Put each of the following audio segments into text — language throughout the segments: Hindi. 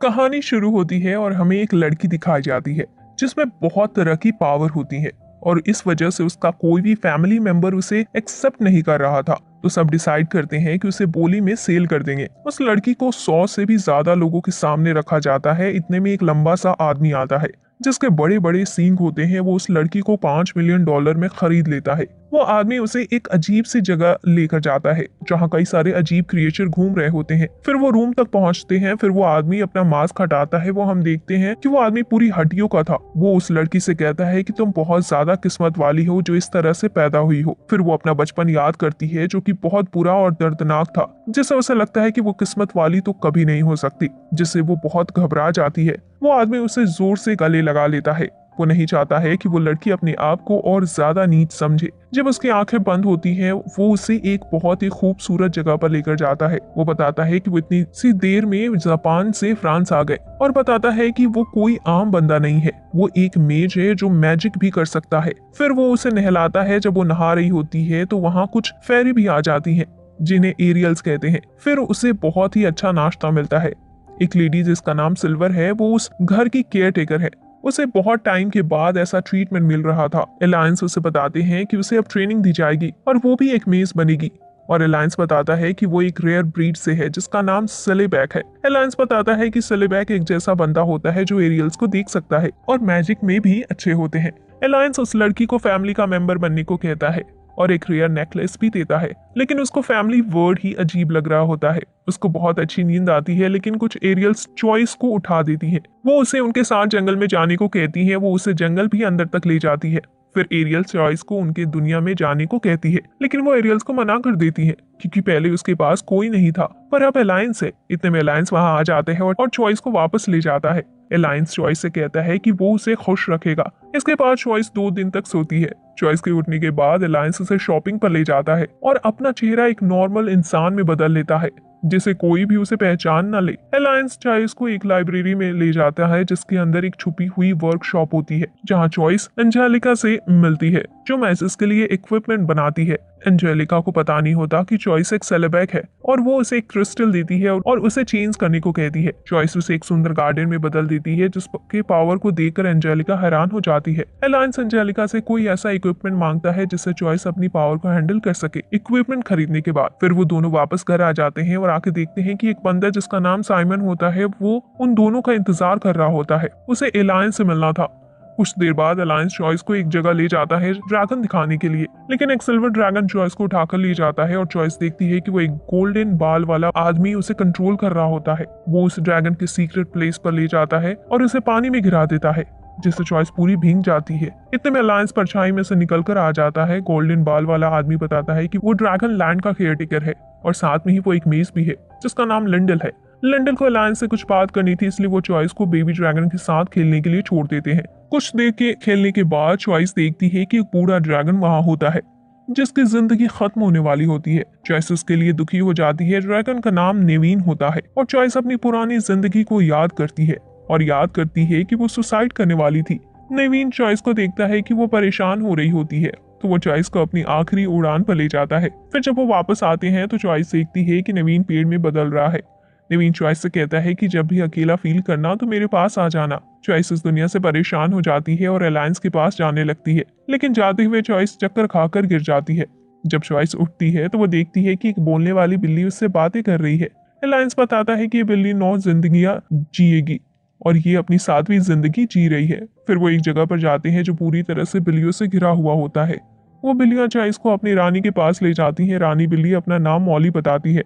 कहानी शुरू होती है और हमें एक लड़की दिखाई जाती है जिसमें बहुत तरह की पावर होती है और इस वजह से उसका कोई भी फैमिली मेंबर उसे एक्सेप्ट नहीं कर रहा था। तो सब डिसाइड करते हैं कि उसे बोली में सेल कर देंगे। उस लड़की को 100 से भी ज्यादा लोगों के सामने रखा जाता है। इतने में एक लंबा सा आदमी आता है जिसके बड़े बड़े सींग होते हैं। वो उस लड़की को $5 मिलियन में खरीद लेता है। वो आदमी उसे एक अजीब सी जगह लेकर जाता है जहाँ कई सारे अजीब क्रिएचर घूम रहे होते हैं। फिर वो रूम तक पहुंचते हैं। फिर वो आदमी अपना मास्क हटाता है। वो हम देखते हैं कि वो आदमी पूरी हड्डियों का था। वो उस लड़की से कहता है कि तुम बहुत ज्यादा किस्मत वाली हो जो इस तरह से पैदा हुई हो। फिर वो अपना बचपन याद करती है जो कि बहुत बुरा और दर्दनाक था, जिससे उसे लगता है कि वो किस्मत वाली तो कभी नहीं हो सकती, जिससे वो बहुत घबरा जाती है। वो आदमी उसे जोर से गले लगा लेता है। वो नहीं चाहता है कि वो लड़की अपने आप को और ज्यादा नीच समझे। जब उसकी आंखें बंद होती हैं, वो उसे एक बहुत ही खूबसूरत जगह पर लेकर जाता है। वो बताता है कि वो इतनी सी देर में जापान से फ्रांस आ गए और बताता है कि वो कोई आम बंदा नहीं है, वो एक मेज है जो मैजिक भी कर सकता है। फिर वो उसे नहलाता है। जब वो नहा रही होती है तो वहाँ कुछ फेरी भी आ जाती हैं जिन्हें एरियल्स कहते हैं। फिर उसे बहुत ही अच्छा नाश्ता मिलता है। एक लेडी जिसका नाम सिल्वर है, वो उस घर की केयर टेकर है। उसे बहुत टाइम के बाद ऐसा ट्रीटमेंट मिल रहा था। एलायंस उसे बताते हैं कि उसे अब ट्रेनिंग दी जाएगी और वो भी एक मेज बनेगी। और एलायंस बताता है कि वो एक रेयर ब्रीड से है जिसका नाम सेलेबैक है। एलायंस बताता है कि सेलेबैक एक जैसा बंदा होता है जो एरियल्स को देख सकता है और मैजिक में भी अच्छे होते हैं। एलायंस उस लड़की को फैमिली का मेंबर बनने को कहता है और एक रेयर नेकलेस भी देता है, लेकिन उसको फैमिली वर्ड ही अजीब लग रहा होता है। उसको बहुत अच्छी नींद आती है, लेकिन कुछ एरियल्स चॉइस को उठा देती है। वो उसे उनके साथ जंगल में जाने को कहती है। वो उसे जंगल भी अंदर तक ले जाती है। फिर एरियल चॉइस को उनके दुनिया में जाने को कहती है, लेकिन वो एरियल्स को मना कर देती है क्योंकि पहले उसके पास कोई नहीं था, पर अब अलायंस है। इतने में अलायंस वहां आ जाते हैं और चॉइस को वापस ले जाता है। अलायंस चॉइस से कहता है कि वो उसे खुश रखेगा। इसके बाद चॉइस 2 दिन तक सोती है। चॉइस के उठने के बाद अलायंस उसे शॉपिंग पर ले जाता है और अपना चेहरा एक नॉर्मल इंसान में बदल लेता है जिसे कोई भी उसे पहचान न ले। अलायंस चॉइस को एक लाइब्रेरी में ले जाता है जिसके अंदर एक छुपी हुई वर्कशॉप होती है जहां चॉइस एंजेलिका से मिलती है जो मैसेज के लिए इक्विपमेंट बनाती है। एंजेलिका को पता नहीं होता कि चॉइस एक सेलेबैक है और वो उसे एक क्रिस्टल देती है और उसे चेंज करने को कहती है। चॉइस उसे एक सुंदर गार्डन में बदल देती है जिसके पावर को देखकर एंजेलिका हैरान हो जाती है। अलायंस एंजेलिका से कोई ऐसा इक्विपमेंट मांगता है जिससे चॉइस अपनी पावर को हैंडल कर सके। इक्विपमेंट खरीदने के बाद फिर वो दोनों वापस घर आ जाते हैं और आके देखते हैं कि एक बंदा जिसका नाम साइमन होता है वो उन दोनों का इंतजार कर रहा होता है। उसे अलायंस से मिलना था। कुछ देर बाद अलायंस चॉइस को एक जगह ले जाता है ड्रैगन दिखाने के लिए, लेकिन एक सिल्वर ड्रैगन चॉइस को उठाकर ले जाता है और चॉइस देखती है कि वो एक गोल्डन बाल वाला आदमी उसे कंट्रोल कर रहा होता है। वो उस ड्रैगन के सीक्रेट प्लेस पर ले जाता है और उसे पानी में गिरा देता है जिससे चॉइस पूरी भीग जाती है। इतने में अलायंस परछाई में से निकलकर आ जाता है। गोल्डन बाल वाला आदमी बताता है कि वो ड्रैगन लैंड का केयरटेकर है और साथ में ही वो एक मेज भी है जिसका नाम लिंडल है। लिंडल को अलायंस से कुछ बात करनी थी, इसलिए वो चॉइस को बेबी ड्रैगन के साथ खेलने के लिए छोड़ देते हैं। कुछ देर के खेलने के बाद चॉइस देखती है कि एक बूढ़ा ड्रैगन वहां होता है जिसकी जिंदगी खत्म होने वाली होती है। चॉइस उसके लिए दुखी हो जाती है। ड्रैगन का नाम नेवीन होता है और चॉइस अपनी पुरानी जिंदगी को याद करती है और याद करती है कि वो सुसाइड करने वाली थी। नेवीन चॉइस को देखता है कि वो परेशान हो रही होती है तो वो चॉइस को अपनी आखिरी उड़ान पर ले जाता है। फिर जब वो वापस आते हैं तो चॉइस देखती है कि नवीन पेड़ में बदल रहा है। नवीन चॉइस से कहता है कि जब भी अकेला फील करना तो मेरे पास आ जाना। चॉइस इस दुनिया से परेशान हो जाती है और अलायंस के पास जाने लगती है, लेकिन जाते हुए चॉइस चक्कर खाकर गिर जाती है। जब चॉइस उठती है तो वो देखती है कि एक बोलने वाली बिल्ली उससे बातें कर रही है। अलायंस बताता है कि ये बिल्ली 9 जिंदगियां जिएगी और ये अपनी 7वीं जिंदगी जी रही है। फिर वो एक जगह पर जाते हैं जो पूरी तरह से बिल्लियों से घिरा हुआ होता है। वो बिल्लियां चॉइस को अपनी रानी के पास ले जाती है। रानी बिल्ली अपना नाम मॉली बताती है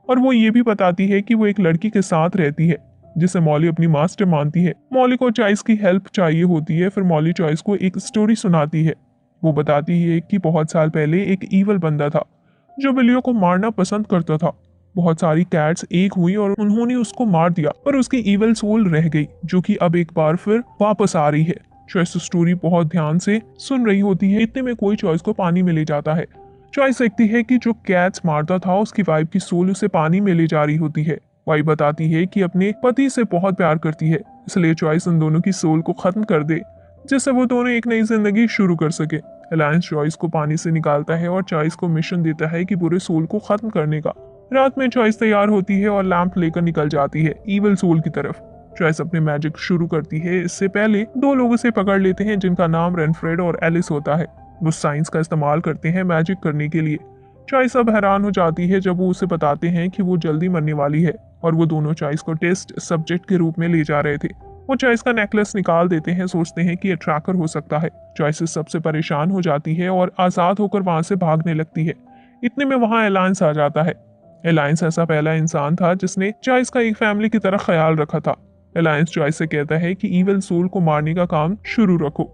और वो ये भी बताती है कि वो एक लड़की के साथ रहती है जिसे मॉली अपनी मास्टर मानती है। मॉली को चॉइस की हेल्प चाहिए होती है। फिर मॉली चॉइस को एक स्टोरी सुनाती है। वो बताती है कि बहुत साल पहले एक ईवल बंदा था जो बिल्लियों को मारना पसंद करता था। बहुत सारी कैट्स एक हुई और उन्होंने उसको मार दिया, पर उसकी ईवल सोल रह गई जो कि अब एक बार फिर वापस आ रही है। चॉइस स्टोरी बहुत ध्यान से सुन रही होती है। इतने में कोई चॉइस को पानी में ले जाता है। चॉइस देखती है कि जो कैट्स मारता था उसकी वाइफ की सोल उसे पानी में ले जा रही होती है। वाइफ बताती है कि अपने पति से बहुत प्यार करती है, इसलिए चॉइस उन दोनों की सोल को खत्म कर दे जिससे वो दोनों एक नई जिंदगी शुरू कर सके। अलायंस चॉइस को पानी से निकालता है और चॉइस को मिशन देता है कि बुरे सोल को खत्म करने का। रात में चॉइस तैयार होती है और लैंप लेकर निकल जाती है ईवल सोल की तरफ। चॉइस अपनी मैजिक शुरू करती है। इससे पहले दो लोगों से पकड़ लेते हैं जिनका नाम रेनफ्रेड और एलिस होता है। वो साइंस का इस्तेमाल करते हैं मैजिक करने के लिए। चॉइस अब हैरान हो जाती है जब वो उसे बताते हैं कि वो जल्दी मरने वाली है और वो दोनों चॉइस को टेस्ट सब्जेक्ट के रूप में ले जा रहे थे। वो चॉइस का नेकलेस निकाल देते हैं, सोचते हैं कि ये ट्रैकर हो सकता है। चॉइस सबसे परेशान हो जाती है और आजाद होकर वहां से भागने लगती है। इतने में वहां एलायंस आ जाता है। एलायंस ऐसा पहला इंसान था जिसने चॉइस का एक फैमिली की तरह ख्याल रखा था। एलायंस चॉइस से कहता है कि इविल सोल को मारने का काम शुरू रखो।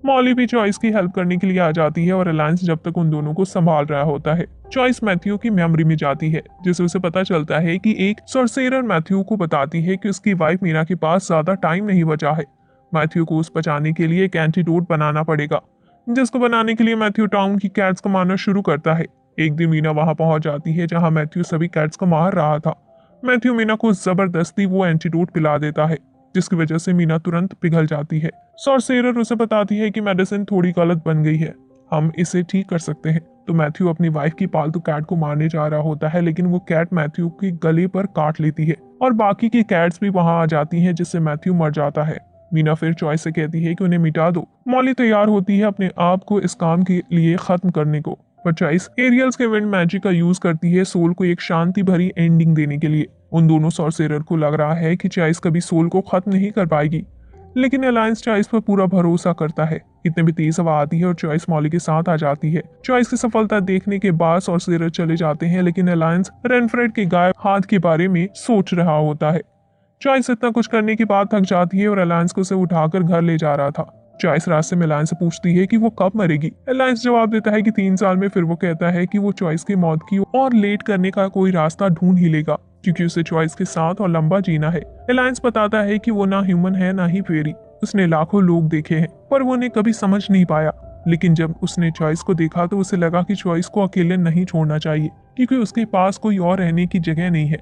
मॉली भी चॉइस की हेल्प करने के लिए आ जाती है और एलायंस जब तक उन दोनों को संभाल रहा होता है, चॉइस मैथ्यू की मेमोरी में जाती है, जिससे उसे पता चलता है कि एक सॉर्सेरर मैथ्यू को बताती है कि उसकी वाइफ मीना के पास ज्यादा टाइम नहीं बचा है। मैथ्यू को उस बचाने के लिए एक एंटीडोट बनाना पड़ेगा, जिसको बनाने के लिए मैथ्यू टाउन की कैट्स को मारना शुरू करता है। एक दिन मीना वहां पहुंच जाती है जहां मैथ्यू सभी कैट्स को मार रहा था। मैथ्यू मीना को जबरदस्ती वो एंटीडोट पिला देता है, जिसकी वजह से मीना तुरंत पिघल जाती है। सॉर्सेरर उसे बताती है कि मेडिसिन थोड़ी गलत बन गई है, हम इसे ठीक कर सकते हैं। तो मैथ्यू अपनी वाइफ की पालतू कैट को मारने जा रहा होता है, लेकिन वो कैट मैथ्यू के गले पर काट लेती है और बाकी की कैट्स भी वहां आ जाती हैं, जिससे मैथ्यू मर जाता है। मीना फिर चॉइस से कहती है कि उन्हें मिटा दो। मॉली तैयार होती है अपने आप को इस काम के लिए खत्म करने को, पर चॉइस एरियल्स के विंड मैजिक का यूज करती है सोल को एक शांति भरी एंडिंग देने के लिए। उन दोनों सॉर्सेरर को लग रहा है कि चॉइस कभी सोल को खत्म नहीं कर पाएगी, लेकिन अलायंस चॉइस पर पूरा भरोसा करता है। इतने में तेज हवा आती है और चॉइस मॉली के साथ आ जाती है। चॉइस की सफलता देखने के बाद सॉर्सेरर चले जाते हैं, लेकिन अलायंस रेनफ्रेड के गायब हाथ के बारे में सोच रहा होता है। चॉइस इतना कुछ करने के बाद थक जाती है और अलायंस को उसे उठाकर घर ले जा रहा था। चॉइस रास्ते में अलायंस से पूछती है कि वो कब मरेगी। अलायंस जवाब देता है कि 3 साल में। फिर वो कहता है कि वो चॉइस की मौत की और लेट करने का कोई रास्ता ढूंढ ही लेगा, क्योंकि उसे चॉइस के साथ और लंबा जीना है। अलायंस बताता है कि वो ना ह्यूमन है ना ही फेरी। उसने लाखों लोग देखे हैं, पर वो उन्हें कभी समझ नहीं पाया। लेकिन जब उसने चॉइस को देखा तो उसे लगा कि चॉइस को अकेले नहीं छोड़ना चाहिए, क्योंकि उसके पास कोई और रहने की जगह नहीं है।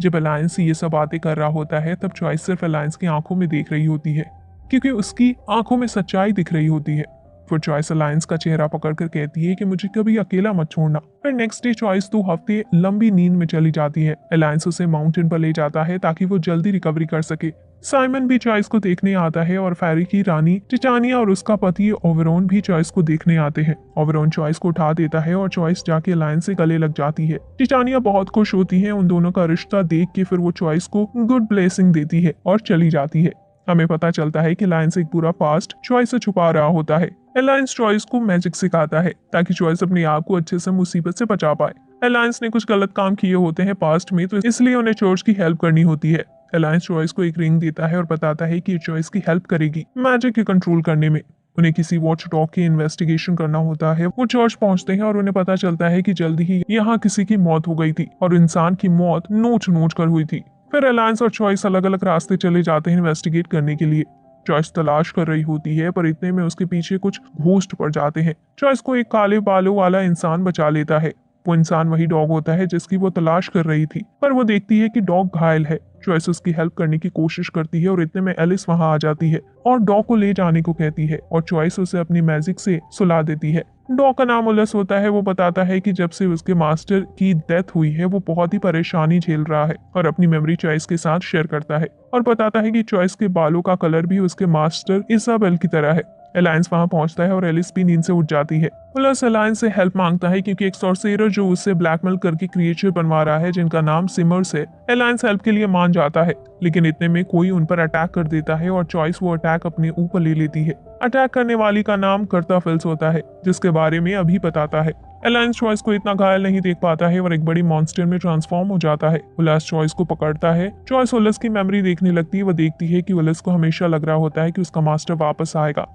जब अलायंस ये सब बातें कर रहा होता है, तब चॉइस सिर्फ अलायंस की आंखों में देख रही होती है, क्योंकि उसकी आंखों में सच्चाई दिख रही होती है। फिर चॉइस अलायंस का चेहरा पकड़कर कहती है कि मुझे कभी अकेला मत छोड़ना। फिर नेक्स्ट डे चॉइस 2 हफ्ते लंबी नींद में चली जाती है। अलायंस उसे माउंटेन पर ले जाता है ताकि वो जल्दी रिकवरी कर सके। साइमन भी चॉइस को देखने आता है और फेरी की रानी टिटानिया और उसका पति ओवरॉन भी चॉइस को देखने आते हैं। ओवरॉन चॉइस को उठा देता है और चॉइस जाके अलायंस से गले लग जाती है। टिटानिया बहुत खुश होती है उन दोनों का रिश्ता देख के। फिर वो चॉइस को गुड ब्लेसिंग देती है और चली जाती है। हमें पता चलता है कि अलायंस एक पूरा पास्ट चॉइस से छुपा रहा होता है। अलायंस चॉइस को मैजिक सिखाता है ताकि चॉइस अपने आप को अच्छे से मुसीबत से बचा पाए। अलायंस ने कुछ गलत काम किए होते हैं पास्ट में, तो इसलिए उन्हें चॉइस की हेल्प करनी होती है। अलायंस चॉइस को एक रिंग देता है और बताता है कि चॉइस की हेल्प करेगी मैजिक के कंट्रोल करने में। उन्हें किसी वॉच डॉग की इन्वेस्टिगेशन करना होता है। वो चर्च पहुंचते हैं और उन्हें पता चलता है कि जल्दी ही यहाँ किसी की मौत हो गई थी और इंसान की मौत नोच नोच कर हुई थी। फिर अलायंस और चॉइस अलग अलग रास्ते चले जाते हैं इन्वेस्टिगेट करने के लिए। चॉइस तलाश कर रही होती है, पर इतने में उसके पीछे कुछ घोस्ट पड़ जाते हैं। चॉइस को एक काले बालों वाला इंसान बचा लेता है। वो इंसान वही डॉग होता है जिसकी वो तलाश कर रही थी, पर वो देखती है कि डॉग घायल है। चॉइस उसकी हेल्प करने की कोशिश करती है और इतने में एलिस वहां आ जाती है और डॉग को ले जाने को कहती है और चॉइस उसे अपनी मैजिक से सुला देती है। डॉग का नाम उलस होता है। वो बताता है कि जब से उसके मास्टर की डेथ हुई है वो बहुत ही परेशानी झेल रहा है और अपनी मेमोरी चॉइस के साथ शेयर करता है और बताता है कि चॉइस के बालों का कलर भी उसके मास्टर इसाबेल की तरह है। अलायंस वहां पहुंचता है और एलिस भी नींद से उठ जाती है। उलस अलायंस से हेल्प मांगता है क्योंकि एक सॉर्सेरर जो उसे ब्लैकमेल करके क्रिएचर बनवा रहा है जिनका नाम सिमर्स है। अलायंस हेल्प के लिए मान जाता है, लेकिन इतने में कोई उन पर अटैक कर देता है और चॉइस वो अटैक अपने ऊपर ले लेती है। अटैक करने वाली का नाम कर्ताफिल्स होता है, जिसके बारे में अभी बताता है। अलायंस चॉइस को इतना घायल नहीं देख पाता है और एक बड़ी मॉन्स्टर में ट्रांसफॉर्म हो जाता है। उलस चॉइस को पकड़ता है। चॉइस उलस की मेमोरी देखने लगती है। वो देखती है कि उलस को हमेशा लग रहा होता है कि उसका मास्टर वापस आएगा,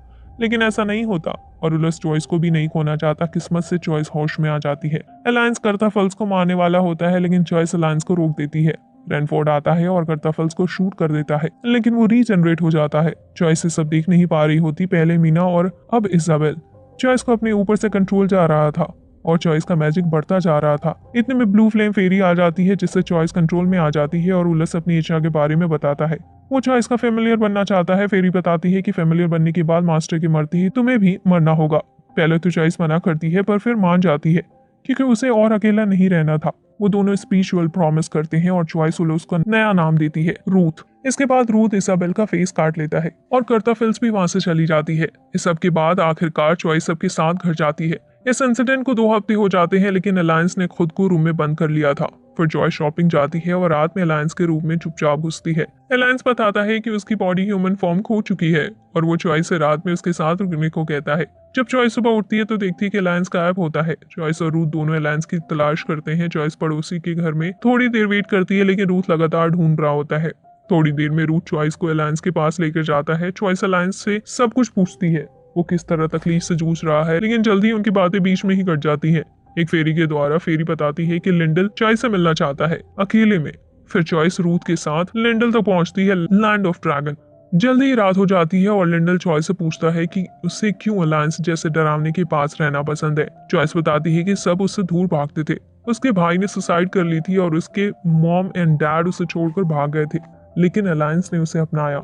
लेकिन ऐसा नहीं होता और उलस चॉइस को भी नहीं खोना चाहता। किस्मत से चॉइस होश में आ जाती है। अलायंस कर्ताफिल्स को मारने वाला होता है, लेकिन चॉइस अलायंस को रोक देती है। रेनफोर्ड आता है और कर्ताफिल्स को शूट कर देता है, लेकिन वो रीजनरेट हो जाता है। चॉइस से सब देख नहीं पा रही होती, पहले मीना और अब इसाबेल। चॉइस को अपने ऊपर से कंट्रोल जा रहा था और चॉइस का मैजिक बढ़ता जा रहा था। इतने में ब्लू फ्लेम फेरी आ जाती है, जिससे चॉइस कंट्रोल में आ जाती है और उलस अपनी इच्छा के बारे में बताता है। वो चॉइस का फेमिलियर बनना चाहता है। फेरी बताती है कि फेमिलियर बनने के बाद मास्टर के मरते ही तुम्हें भी मरना होगा। पहले तो चॉइस मना करती है, पर फिर मान जाती है। क्योंकि उसे और अकेला नहीं रहना था। वो दोनों स्पिरिचुअल प्रॉमिस करते हैं और चॉइस उन्हें उसका नया नाम देती है, रूथ। इसके बाद रूथ इसाबेल का फेस काट लेता है और कर्ता फिल्स भी वहां से चली जाती है। इस सब के बाद आखिरकार चॉइस सबके साथ घर जाती है। इस इंसिडेंट को 2 हफ्ते हो जाते हैं, लेकिन अलायंस ने खुद को रूम में बंद कर लिया था। फिर जॉय शॉपिंग जाती है और रात में अलायंस के रूम में चुपचाप घुसती है। अलायंस बताता है कि उसकी बॉडी ह्यूमन फॉर्म खो चुकी है और वो चॉइस से रात में उसके साथ रुकने को कहता है। जब चॉइस सुबह उठती है तो देखती है कि अलायंस गायब होता है। चॉइस और रूथ दोनों अलायंस की तलाश करते हैं। चॉइस पड़ोसी के घर में थोड़ी देर वेट करती है, लेकिन रूथ लगातार ढूंढ रहा होता है। थोड़ी देर में रूथ चॉइस को अलायंस के पास लेकर जाता है। चॉइस अलायंस से सब कुछ पूछती है, वो किस तरह तकलीफ से जूझ रहा है, लेकिन जल्दी उनकी बातें बीच में ही कट जाती है। एक फेरी के द्वारा फेरी बताती है कि लिंडल चॉइस से मिलना चाहता है, अकेले में। फिर चॉइस रूथ के साथ लिंडल तक पहुंचती है, लैंड ऑफ ड्रैगन। जल्दी ही रात हो जाती है और लिंडल चॉइस से पूछता है कि उसे क्यों अलायंस जैसे डरावने के पास रहना पसंद है। चॉइस बताती है कि सब उससे दूर भागते थे। उसके भाई ने सुसाइड कर ली थी और उसके मॉम एंड डैड उसे छोड़कर भाग गए थे, लेकिन अलायंस ने उसे अपनाया।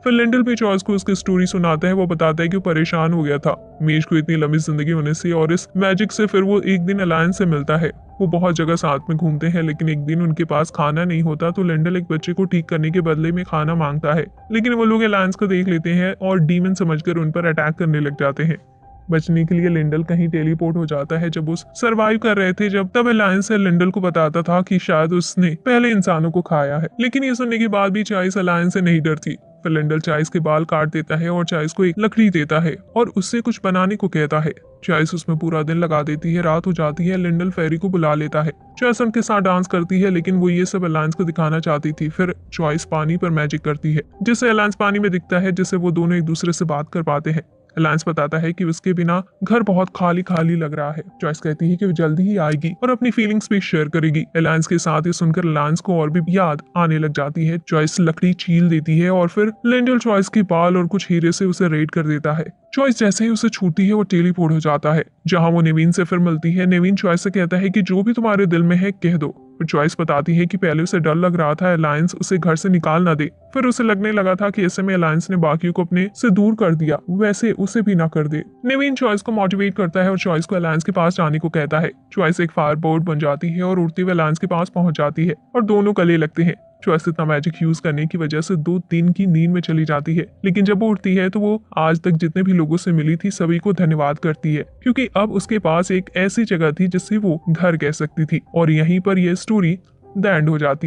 फिर लिंडल भी चॉइस को उसकी स्टोरी सुनाता है। वो बताता है कि वो परेशान हो गया था मेज को इतनी लंबी जिंदगी होने से और इस मैजिक से। फिर वो एक दिन अलायंस से मिलता है। वो बहुत जगह साथ में घूमते हैं, लेकिन एक दिन उनके पास खाना नहीं होता तो लिंडल एक बच्चे को ठीक करने के बदले में खाना मांगता है, लेकिन वो लोग अलायंस को देख लेते हैं और डीमन समझकर उन पर अटैक करने लग जाते हैं। बचने के लिए लिंडल कहीं टेलीपोर्ट हो जाता है। जब उस सरवाइव कर रहे थे, जब तब अलायंस लिंडल को बताता था कि शायद उसने पहले इंसानों को खाया है, लेकिन ये सुनने के बाद भी चॉइस अलायंस से नहीं डरती। फिर लिंडल चॉइस के बाल काट देता है और चॉइस को एक लकड़ी देता है और उससे कुछ बनाने को कहता है। चॉइस उसमें पूरा दिन लगा देती है। रात हो जाती है। लिंडल फेरी को बुला लेता है। चॉइस उनके साथ डांस करती है, लेकिन वो ये सब अलायंस को दिखाना चाहती थी। फिर चॉइस पानी पर मैजिक करती है, जिससे अलायंस पानी में दिखता है, जिससे वो दोनों एक दूसरे से बात कर पाते हैं। अलायंस बताता है कि उसके बिना घर बहुत खाली खाली लग रहा है। चॉइस कहती है कि वो जल्दी ही आएगी और अपनी फीलिंग्स भी शेयर करेगी। अलायंस के साथ ये सुनकर अलायंस को और भी याद आने लग जाती है। चॉइस लकड़ी छील देती है और फिर लिंडल चॉइस के बाल और कुछ हीरे से उसे रेड कर देता है। चॉइस जैसे ही उसे छूती है वो टेलीपोर्ट हो जाता है, जहां वो नेवीन से फिर मिलती है। नेवीन चॉइस से कहता है कि जो भी तुम्हारे दिल में है कह दो। फिर चॉइस बताती है कि पहले उसे डर लग रहा था अलायंस उसे घर से निकाल ना दे। फिर उसे लगने लगा था कि ऐसे में अलायंस ने बाकियों को अपने से दूर कर दिया, वैसे उसे भी ना कर दे। नेवीन चॉइस को मोटिवेट करता है और चॉइस को अलायंस के पास जाने को कहता है। चॉइस एक फायर बोर्ड बन जाती है और उड़ते हुए अलायंस के पास पहुंच जाती है और दोनों गले लगते हैं। चॉइस इतना मैजिक यूज करने की वजह से 2 दिन की नींद में चली जाती है, लेकिन जब वो उठती है तो वो आज तक जितने भी लोगों से मिली थी सभी को धन्यवाद करती है, क्योंकि अब उसके पास एक ऐसी जगह थी जिससे वो घर कह सकती थी। और यहीं पर यह स्टोरी द एंड हो जाती है।